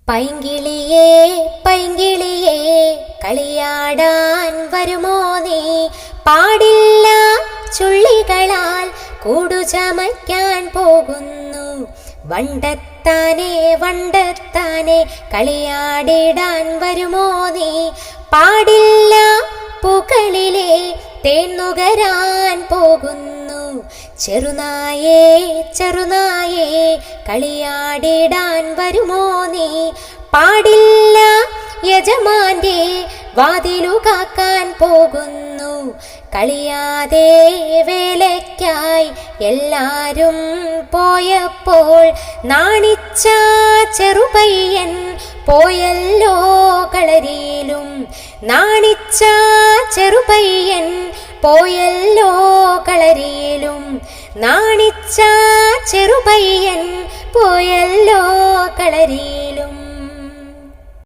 പൈങ്കിളിയേ പൈങ്കിളിയേ കളിയാടാൻ വരുമോ നീ? പാടില്ല ചുള്ളികളാൽ കൂടു ചമയ്ക്കാൻ പോകുന്നു. വണ്ടത്താനെ വണ്ടത്താനെ കളിയാടിടാൻ വരുമോ നീ? പാടില്ല പൂക്കളിലെ തേന്നുകരാൻ പോകുന്നു. ചെറുനായേ ചെറുനായേ കളിയാടിടാൻ വരുമോ നീ? പാടില്ല യജമാന്റെ വാതിലു കാക്കാൻ പോകുന്നു. കളിയാതെ വേലയ്ക്കായി എല്ലാരും പോയപ്പോൾ നാണിച്ച ചെറുപയ്യൻ പോയല്ലോ കളരിയിലും. നാണിച്ച ചെറുപയ്യൻ പോയല്ലോ കളരിയിലും. നാണിച്ച ചെറുപയ്യൻ പോയല്ലോ